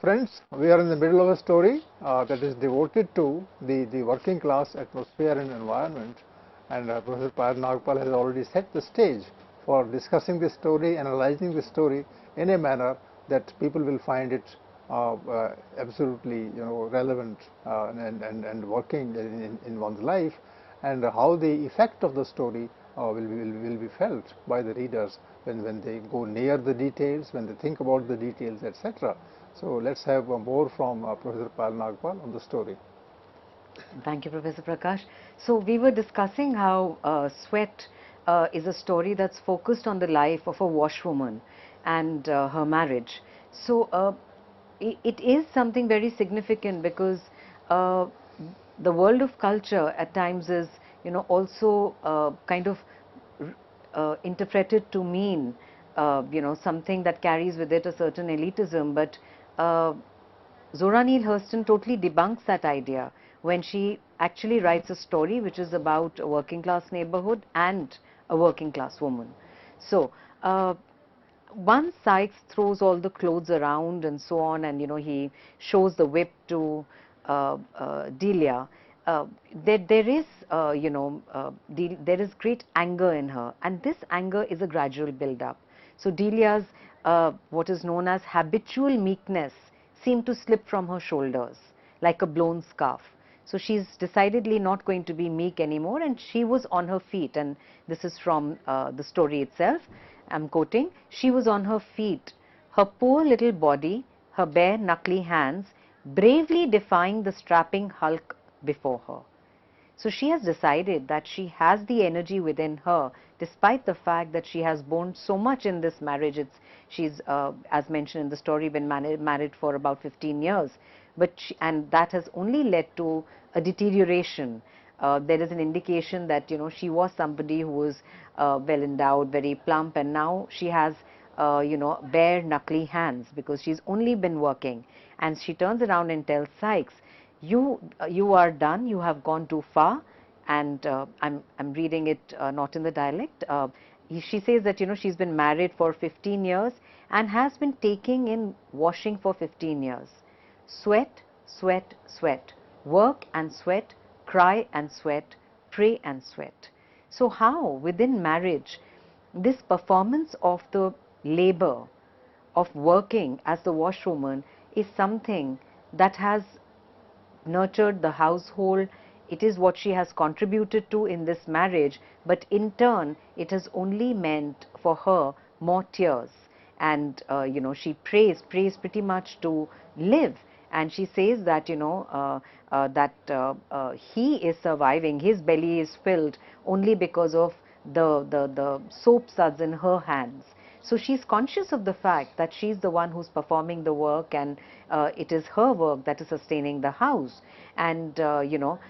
friends, we are in the middle of a story that is devoted to the working class atmosphere and environment, and Professor Payal Nagpal has already set the stage for discussing this story, analyzing the story in a manner that people will find it absolutely relevant and working in one's life, and how the effect of the story will be felt by the readers when they go near the details, when they think about the details, etc. So let's have more from Professor Payal Nagpal on the story. Thank you, Professor Prakash. So we were discussing how Sweat is a story that's focused on the life of a washwoman and her marriage. So it is something very significant because the world of culture at times is, also kind of interpreted to mean, something that carries with it a certain elitism. But Zora Neale Hurston totally debunks that idea when she actually writes a story which is about a working class neighborhood and a working class woman. So once Sykes throws all the clothes around and so on, and he shows the whip to Delia, there is there is great anger in her, and this anger is a gradual build-up. So Delia's what is known as habitual meekness seemed to slip from her shoulders like a blown scarf. So she's decidedly not going to be meek anymore, and she was on her feet, and this is from the story itself. I'm quoting, "She was on her feet, her poor little body, her bare knuckly hands, bravely defying the strapping hulk before her." So she has decided that she has the energy within her, despite the fact that she has borne so much in this marriage. She's, as mentioned in the story, been married for about 15 years, and that has only led to a deterioration. There is an indication that she was somebody who was well endowed, very plump, and now she has bare knuckly hands because she's only been working. And she turns around and tells Sykes, you are done, you have gone too far. And I'm reading it not in the dialect. She says that she's been married for 15 years and has been taking in washing for 15 years. Sweat, sweat, sweat, work and sweat, cry and sweat, pray and sweat. So how within marriage this performance of the labor of working as the washwoman is something that has nurtured the household. It is what she has contributed to in this marriage, but in turn it has only meant for her more tears. And she prays pretty much to live, and she says that he is surviving, his belly is filled only because of the soap suds in her hands. So she's conscious of the fact that she's the one who's performing the work, and it is her work that is sustaining the house. And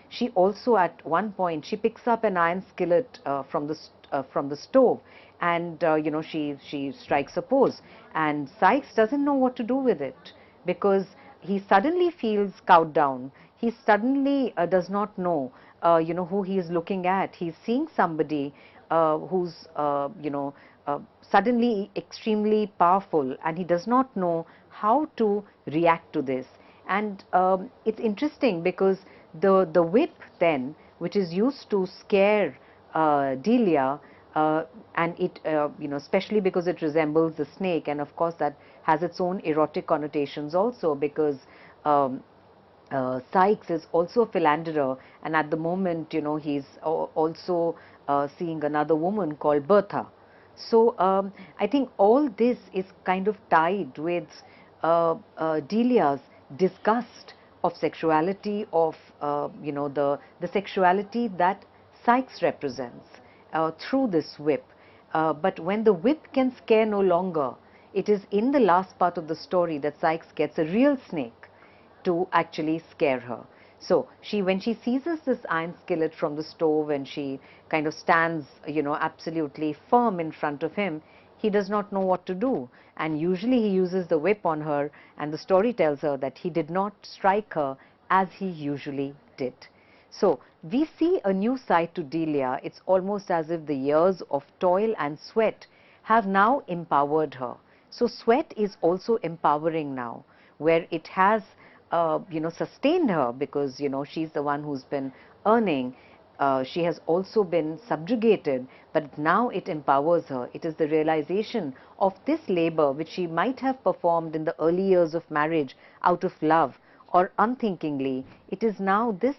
she also at one point she picks up an iron skillet from the stove, and she strikes a pose, and Sykes doesn't know what to do with it because he suddenly feels cowed down. He suddenly does not know who he is looking at. He's seeing somebody who's suddenly extremely powerful, and he does not know how to react to this. And it's interesting because the whip then, which is used to scare Delia, and it especially because it resembles the snake, and of course that has its own erotic connotations also, because Sykes is also a philanderer, and at the moment he's also seeing another woman called Bertha. So I think all this is kind of tied with Delia's disgust of sexuality, of the sexuality that Sykes represents through this whip. But when the whip can scare no longer, it is in the last part of the story that Sykes gets a real snake to actually scare her. So when she seizes this iron skillet from the stove and she kind of stands, absolutely firm in front of him, he does not know what to do. And usually he uses the whip on her, and the story tells her that he did not strike her as he usually did. So we see a new side to Delia. It's almost as if the years of toil and sweat have now empowered her. So sweat is also empowering now. where it has sustained her, because she's the one who's been earning. She has also been subjugated, but now it empowers her. It is the realization of this labor which she might have performed in the early years of marriage out of love or unthinkingly. It is now this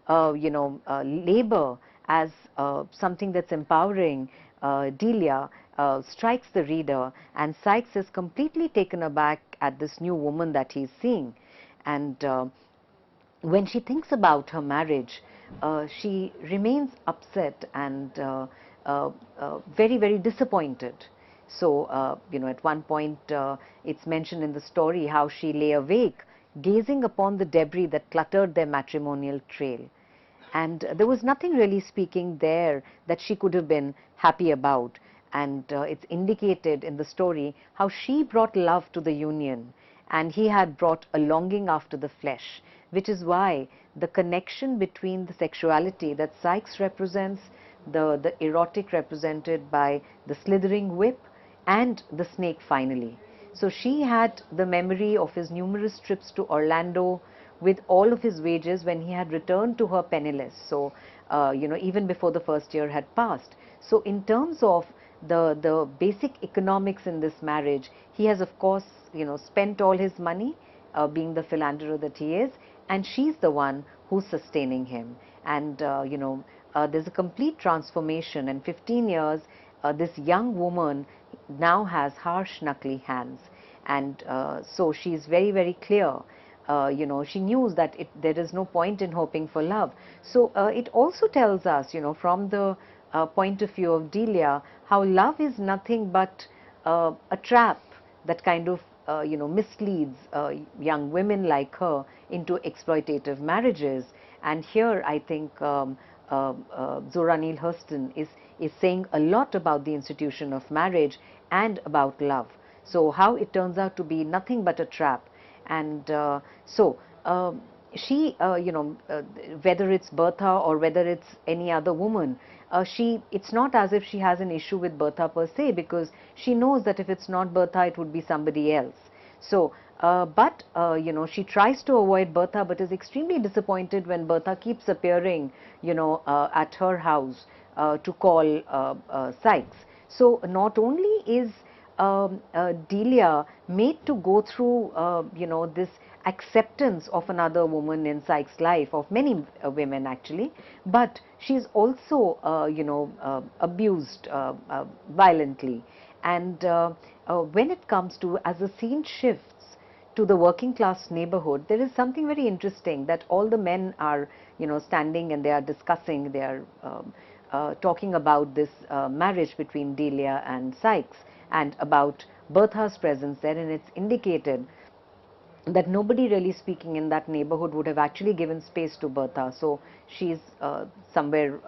labor as something that's empowering Delia strikes the reader, and Sykes is completely taken aback at this new woman that he's seeing. And when she thinks about her marriage, she remains upset and very, very disappointed. So, at one point, it's mentioned in the story how she lay awake, gazing upon the debris that cluttered their matrimonial trail. And there was nothing really speaking there that she could have been happy about. And it's indicated in the story how she brought love to the union, and he had brought a longing after the flesh, which is why the connection between the sexuality that Sykes represents, the erotic represented by the slithering whip, and the snake finally. So she had the memory of his numerous trips to Orlando with all of his wages when he had returned to her penniless. So, even before the first year had passed. So in terms of the basic economics in this marriage, he has of course, spent all his money, being the philanderer that he is, and she's the one who's sustaining him. And, there's a complete transformation. In 15 years, this young woman now has harsh, knuckly hands. And so she's very, very clear. She knew that there is no point in hoping for love. So it also tells us, from the point of view of Delia, how love is nothing but a trap that kind of, misleads young women like her into exploitative marriages. And here I think Zora Neale Hurston is saying a lot about the institution of marriage and about love. So how it turns out to be nothing but a trap. And she, whether it's Bertha or whether it's any other woman, it's not as if she has an issue with Bertha per se, because she knows that if it's not Bertha, it would be somebody else. So, she tries to avoid Bertha, but is extremely disappointed when Bertha keeps appearing, at her house to call Sykes. So, not only is Delia made to go through, this acceptance of another woman in Sykes' life, of many women actually, but she's also, abused violently. And when it comes to, as the scene shifts to the working class neighborhood, there is something very interesting that all the men are, standing and they are discussing, they are talking about this marriage between Delia and Sykes, and about Bertha's presence there, and it's indicated that nobody really speaking in that neighborhood would have actually given space to Bertha. So she's somewhere,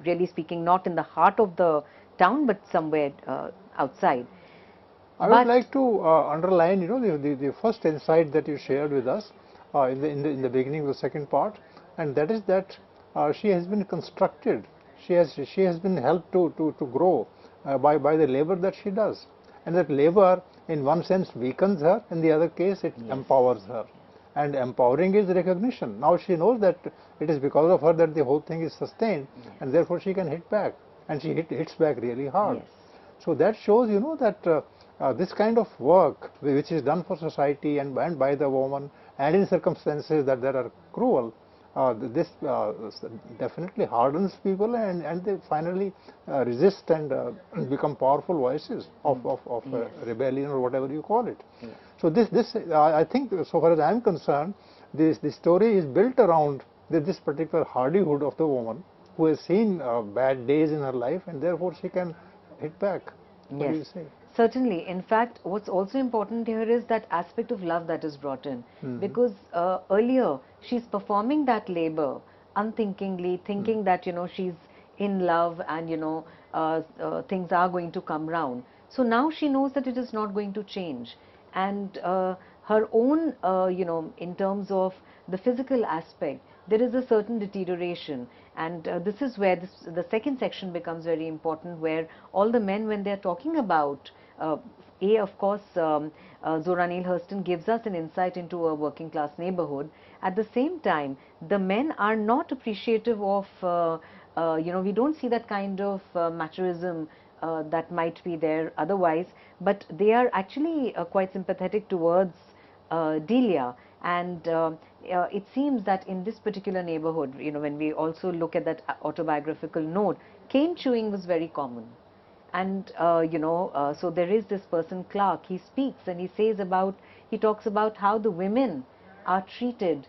really speaking, not in the heart of the town, but somewhere outside. I would like to underline, the first insight that you shared with us in the beginning of the second part, and that is that she has been constructed. She has been helped to grow by the labor that she does, and that labor in one sense weakens her, in the other case it empowers her, and empowering is recognition. Now she knows that it is because of her that the whole thing is sustained, and therefore she can hit back, and she hits back really hard. So that shows, that this kind of work which is done for society and by the woman, and in circumstances that are cruel, this definitely hardens people, and they finally resist and become powerful voices of rebellion or whatever you call it. So this I think, so far as I am concerned, this story is built around this particular hardihood of the woman who has seen bad days in her life, and therefore she can hit back. What do you say? Certainly. In fact, what's also important here is that aspect of love that is brought in. Because earlier she's performing that labor unthinkingly, thinking that, she's in love and, things are going to come round. So now she knows that it is not going to change. And her own, in terms of the physical aspect, there is a certain deterioration. And this is where the second section becomes very important, where all the men, when they are talking about of course, Zora Neale Hurston gives us an insight into a working class neighborhood. At the same time, the men are not appreciative of, we don't see that kind of machoism that might be there otherwise, but they are actually quite sympathetic towards Delia. And it seems that in this particular neighborhood, when we also look at that autobiographical note, cane chewing was very common. And so there is this person Clark, he speaks and he talks about how the women are treated,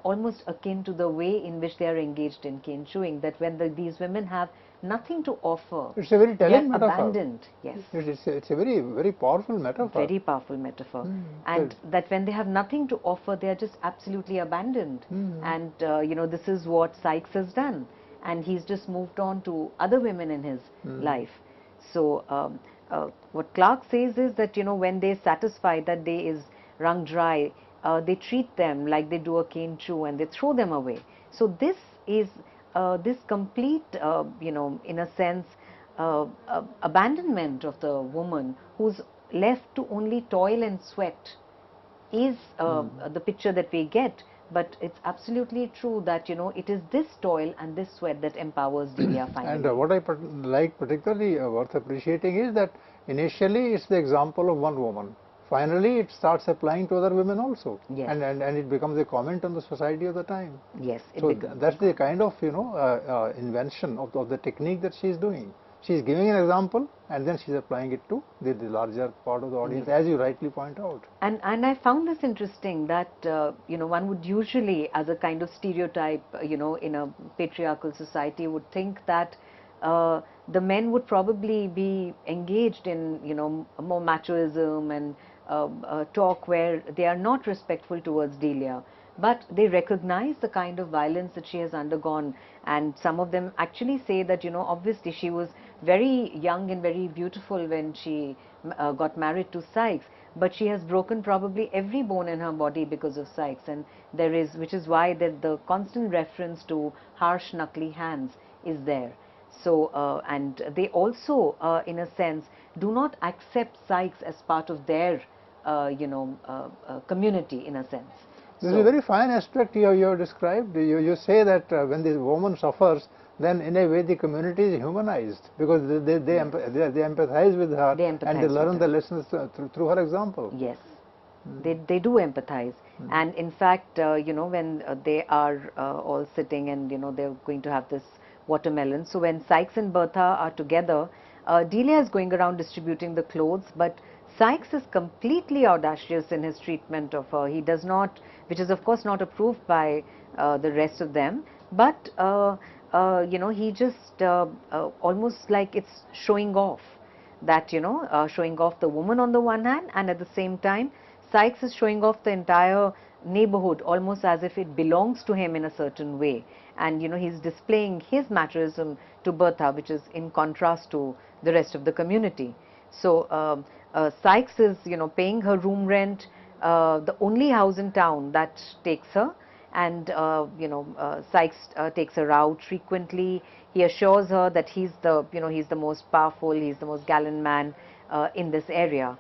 almost akin to the way in which they are engaged in cane chewing, that when these women have nothing to offer, it's a very they are telling metaphor. abandoned. Yes. It's a very, very powerful metaphor. Very powerful metaphor. And that when they have nothing to offer, they are just absolutely abandoned. And this is what Sykes has done, and he's just moved on to other women in his life. So what Clark says is that when they're satisfied that day is wrung dry, they treat them like they do a cane chew and they throw them away. So this is this complete, in a sense, abandonment of the woman who's left to only toil and sweat is the picture that we get. But it's absolutely true that it is this toil and this sweat that empowers Delia finally. And what I like particularly worth appreciating is that initially it's the example of one woman. Finally, it starts applying to other women also. Yes. And it becomes a comment on the society of the time. Yes. So that's the kind of invention of the technique that she is doing. She is giving an example and then she is applying it to the larger part of the audience, as you rightly point out. And I found this interesting that one would usually, as a kind of stereotype, in a patriarchal society, would think that the men would probably be engaged in more machoism and talk where they are not respectful towards Delia, but they recognize the kind of violence that she has undergone, and some of them actually say that obviously she was very young and very beautiful when she got married to Sykes, but she has broken probably every bone in her body because of Sykes, and which is why the constant reference to harsh knuckly hands is there. So and they also in a sense do not accept Sykes as part of their community in a sense. This is a very fine aspect you have described. You say that when the woman suffers, then in a way the community is humanized because they empathize with her and they learn the lessons through her example. Yes, they do empathize. And in fact, when they are all sitting and they're going to have this watermelon. So when Sykes and Bertha are together, Delia is going around distributing the clothes, but Sykes is completely audacious in his treatment of her. He does not, which is of course not approved by the rest of them, but he just almost like it's showing off that, showing off the woman on the one hand, and at the same time Sykes is showing off the entire neighborhood almost as if it belongs to him in a certain way, and he's displaying his machoism to Bertha, which is in contrast to the rest of the community. So Sykes is paying her room rent, the only house in town that takes her, and Sykes takes her out frequently. He assures her that he's the most powerful, he's the most gallant man in this area.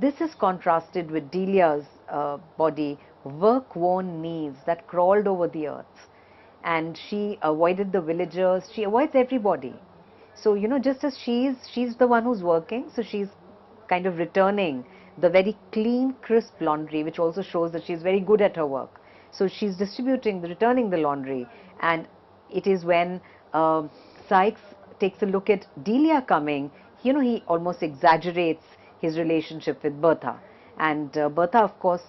This is contrasted with Delia's body, work-worn knees that crawled over the earth, and she avoided the villagers, she avoids everybody. So just as she's the one who's working, so she's kind of returning the very clean, crisp laundry, which also shows that she's very good at her work. So she's returning the laundry, and it is when Sykes takes a look at Delia coming, he almost exaggerates his relationship with Bertha, and Bertha of course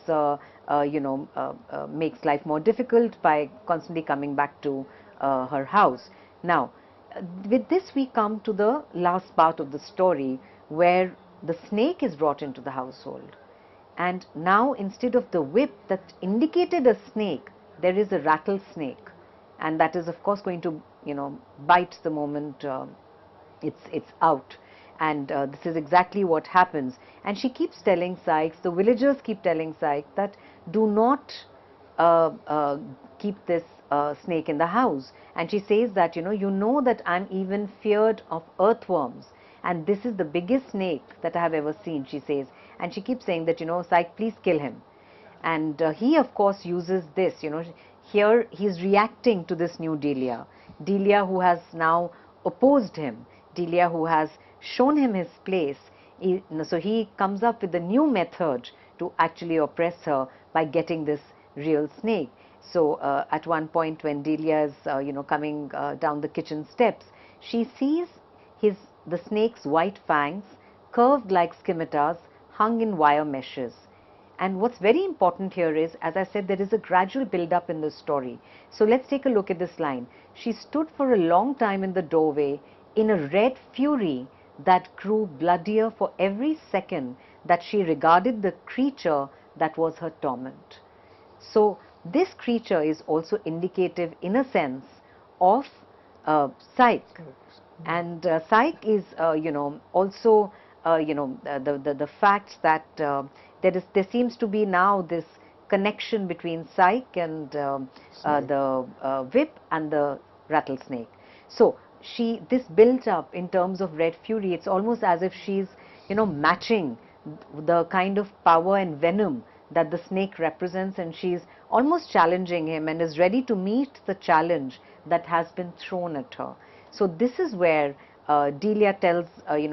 makes life more difficult by constantly coming back to her house. Now with this we come to the last part of the story, where the snake is brought into the household, and now instead of the whip that indicated a snake, there is a rattlesnake, and that is of course going to bite the moment it's out. And this is exactly what happens, and she keeps telling Sykes, the villagers keep telling Sykes that do not keep this snake in the house, and she says that you know that I'm even feared of earthworms, and this is the biggest snake that I have ever seen, she says. And she keeps saying that, Psych, please kill him. And he, of course, uses this, here he's reacting to this new Delia. Delia who has now opposed him, Delia who has shown him his place. So he comes up with a new method to actually oppress her by getting this real snake. So at one point when Delia is, coming down the kitchen steps, she sees the snake's white fangs, curved like scimitars, hung in wire meshes. And what's very important here is, as I said, there is a gradual build-up in the story. So let's take a look at this line. She stood for a long time in the doorway in a red fury that grew bloodier for every second that she regarded the creature that was her torment. So this creature is also indicative, in a sense, of Psych. And Psych is, also, the fact that there seems to be now this connection between Psych and the whip and the rattlesnake. So this built up in terms of red fury. It's almost as if she's, matching the kind of power and venom that the snake represents, and she's almost challenging him and is ready to meet the challenge that has been thrown at her. So this is where Delia tells,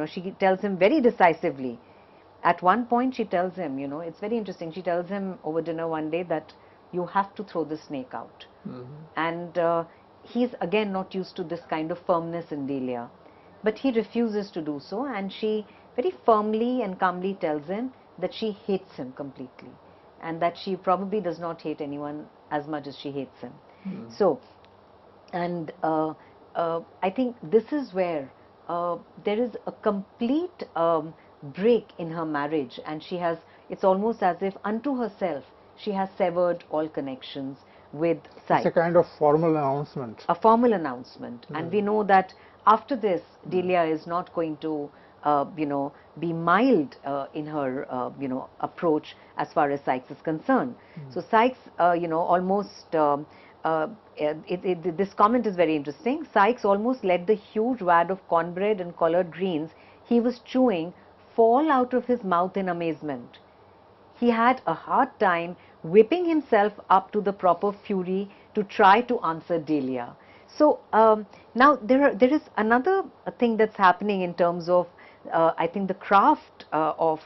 she tells him very decisively. At one point she tells him, it's very interesting, she tells him over dinner one day that you have to throw the snake out. And he's again not used to this kind of firmness in Delia, but he refuses to do so, and she very firmly and calmly tells him that she hates him completely, and that she probably does not hate anyone as much as she hates him. So, and I think this is where there is a complete break in her marriage, and it's almost as if unto herself she has severed all connections with Psych. It's a kind of formal announcement. A formal announcement. And we know that after this, Delia is not going to, be mild in her, approach as far as Sykes is concerned. So Sykes, almost, this comment is very interesting. Sykes almost let the huge wad of cornbread and collard greens he was chewing fall out of his mouth in amazement. He had a hard time whipping himself up to the proper fury to try to answer Delia. So now there is another thing that's happening in terms of, I think, the craft of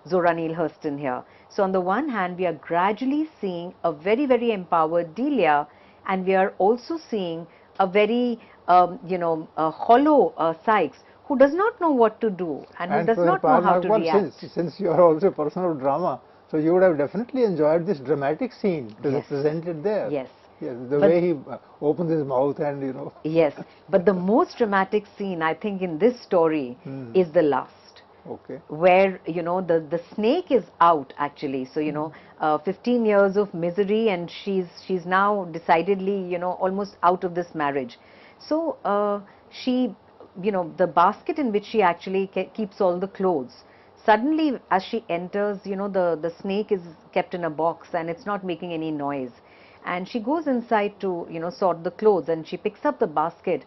Zora Neale Hurston here. So on the one hand, we are gradually seeing a very, very empowered Delia, and we are also seeing a very, hollow Sykes, who does not know what to do and who does not know how to react. Since you are also a person of drama, so you would have definitely enjoyed this dramatic scene that is presented there. Yes. Yes, the way he opens his mouth and, Yes, but the most dramatic scene, I think, in this story is the last. Okay. Where, the snake is out, actually. So, 15 years of misery, and she's now decidedly, almost out of this marriage. So she, the basket in which she actually keeps all the clothes, suddenly as she enters, the snake is kept in a box and it's not making any noise. And she goes inside to, sort the clothes, and she picks up the basket.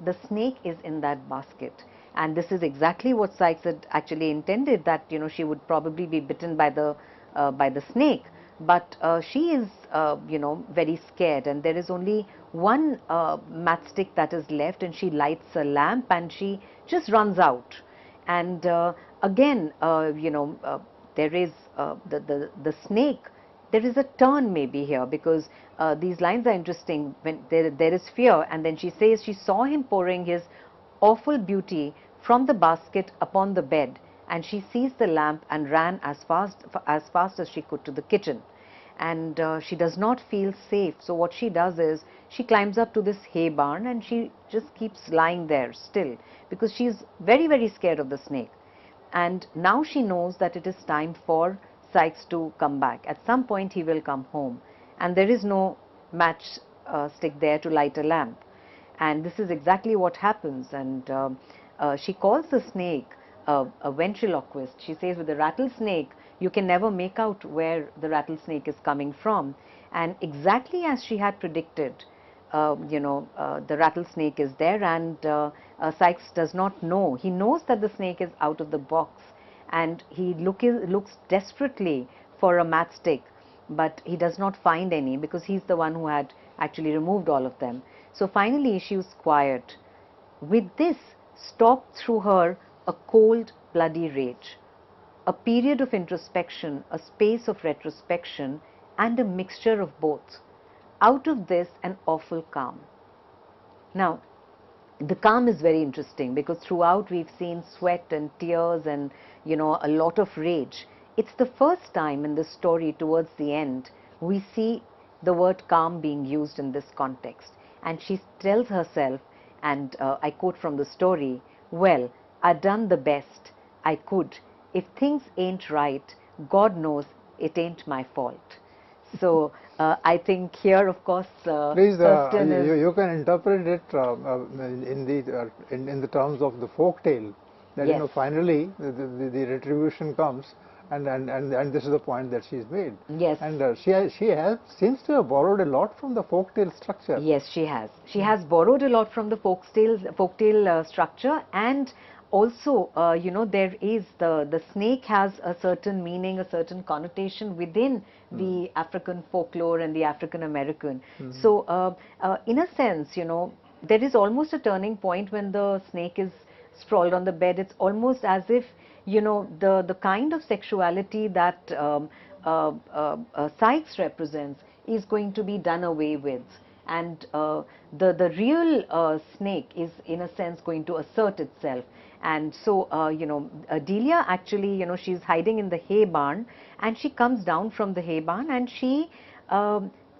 The snake is in that basket. And this is exactly what Sykes had actually intended, that, she would probably be bitten by the snake. But she is, very scared, and there is only one matchstick that is left, and she lights a lamp and she just runs out. And again, there is the snake. There is a turn maybe here, because these lines are interesting. When there is fear, and then she says she saw him pouring his awful beauty from the basket upon the bed, and she seized the lamp and ran as fast as she could to the kitchen. And she does not feel safe. So what she does is she climbs up to this hay barn, and she just keeps lying there still, because she is very, very scared of the snake. And now she knows that it is time for Sykes to come back. At some point he will come home, and there is no match stick there to light a lamp. And this is exactly what happens. And she calls the snake a ventriloquist. She says, with the rattlesnake, you can never make out where the rattlesnake is coming from. And exactly as she had predicted, the rattlesnake is there, and Sykes does not know. He knows that the snake is out of the box, and he looks desperately for a matchstick, but he does not find any because he's the one who had actually removed all of them. So finally she was quiet. With this stalked through her a cold, bloody rage, a period of introspection, a space of retrospection, and a mixture of both. Out of this, an awful calm. Now, the calm is very interesting because throughout we've seen sweat and tears and, a lot of rage. It's the first time in the story towards the end we see the word calm being used in this context. And she tells herself, and I quote from the story, "Well, I done the best I could. If things ain't right, God knows it ain't my fault." So I think here, of course, Please, Hurston is... you can interpret it in the terms of the folk tale. That Yes. Finally the retribution comes, and this is the point that she's made. Yes. And seems to have borrowed a lot from the folk tale structure. Yes, she has. She has borrowed a lot from the folktale structure, and also, there is the snake has a certain meaning, a certain connotation within the African folklore and the African American. So, in a sense, there is almost a turning point when the snake is sprawled on the bed. It's almost as if, the kind of sexuality that Sykes represents is going to be done away with. And the real snake is, in a sense, going to assert itself. And so, Delia actually, she's hiding in the hay barn, and she comes down from the hay barn, and she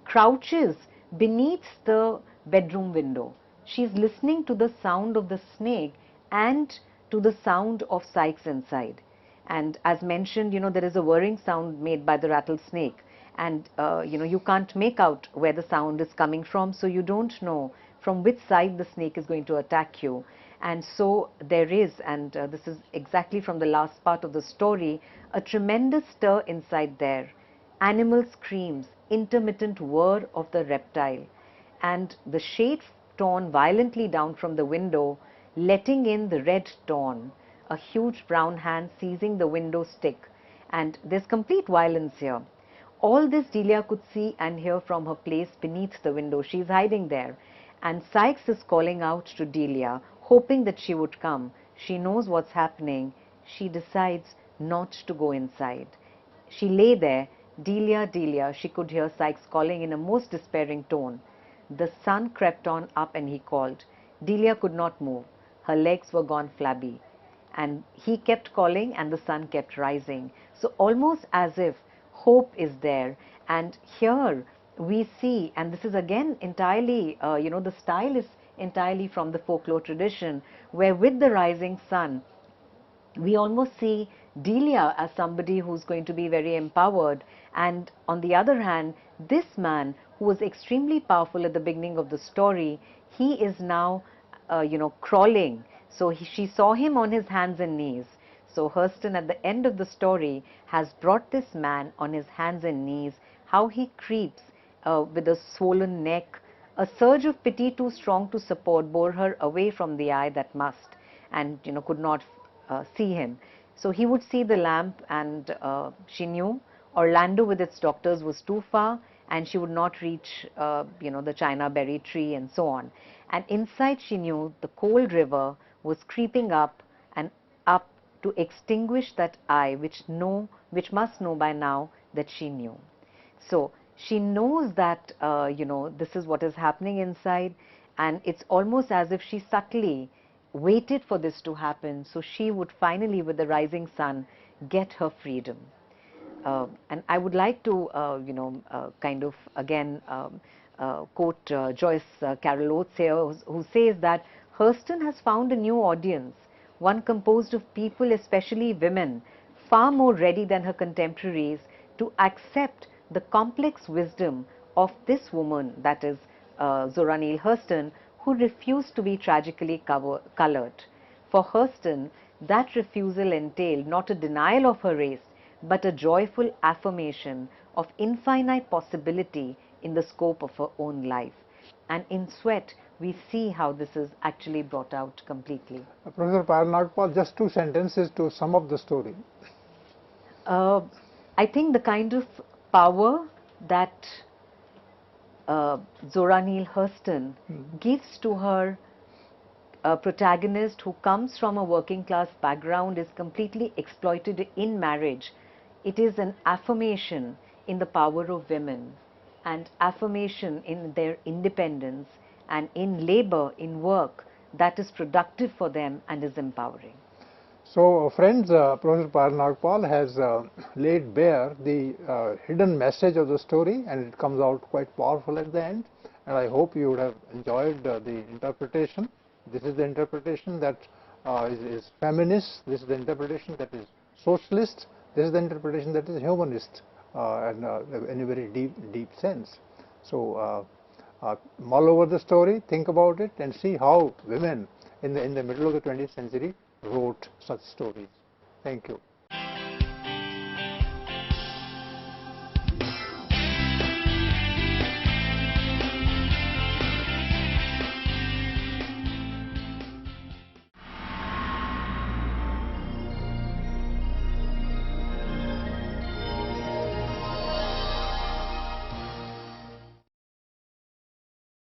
crouches beneath the bedroom window. She's listening to the sound of the snake and to the sound of Sykes inside. And as mentioned, there is a whirring sound made by the rattlesnake. And, you can't make out where the sound is coming from, so you don't know from which side the snake is going to attack you. And so there is, and this is exactly from the last part of the story, a tremendous stir inside there. Animal screams, intermittent whir of the reptile, and the shade torn violently down from the window, letting in the red dawn, a huge brown hand seizing the window stick, and there's complete violence here. All this Delia could see and hear from her place beneath the window. She's hiding there, and Sykes is calling out to Delia, hoping that she would come. She knows what's happening. She decides not to go inside. She lay there, "Delia, Delia," she could hear Sykes calling in a most despairing tone. The sun crept on up and he called. Delia could not move. Her legs were gone flabby. And he kept calling and the sun kept rising. So almost as if hope is there. And here we see, and this is again entirely, the style is entirely from the folklore tradition, where with the rising sun, we almost see Delia as somebody who's going to be very empowered. And on the other hand, this man who was extremely powerful at the beginning of the story, he is now, crawling. So she saw him on his hands and knees. So Hurston at the end of the story has brought this man on his hands and knees, how he creeps with a swollen neck. A surge of pity too strong to support bore her away from the eye that must, and could not see him. So he would see the lamp, and she knew Orlando with its doctors was too far, and she would not reach the China berry tree and so on. And inside she knew the cold river was creeping up and up to extinguish that eye which must know by now that she knew. So she knows that this is what is happening inside, and it's almost as if she subtly waited for this to happen, so she would finally, with the rising sun, get her freedom. And I would like to kind of again quote Joyce Carol Oates here, who says that Hurston has found a new audience, one composed of people, especially women, far more ready than her contemporaries to accept the complex wisdom of this woman, that is Zora Neale Hurston, who refused to be tragically colored. For Hurston, that refusal entailed not a denial of her race, but a joyful affirmation of infinite possibility in the scope of her own life. And in Sweat, we see how this is actually brought out completely. Professor Payal Nagpal, just 2 sentences to sum up the story. I think the kind of power that Zora Neale Hurston gives to her protagonist who comes from a working class background is completely exploited in marriage. It is an affirmation in the power of women and affirmation in their independence and in labor, in work that is productive for them and is empowering. So, friends, Professor Payal Nagpal has laid bare the hidden message of the story, and it comes out quite powerful at the end. And I hope you would have enjoyed the interpretation. This is the interpretation that is feminist. This is the interpretation that is socialist. This is the interpretation that is humanist, and in a very deep sense. So, mull over the story, think about it, and see how women in the middle of the 20th century wrote such stories. Thank you.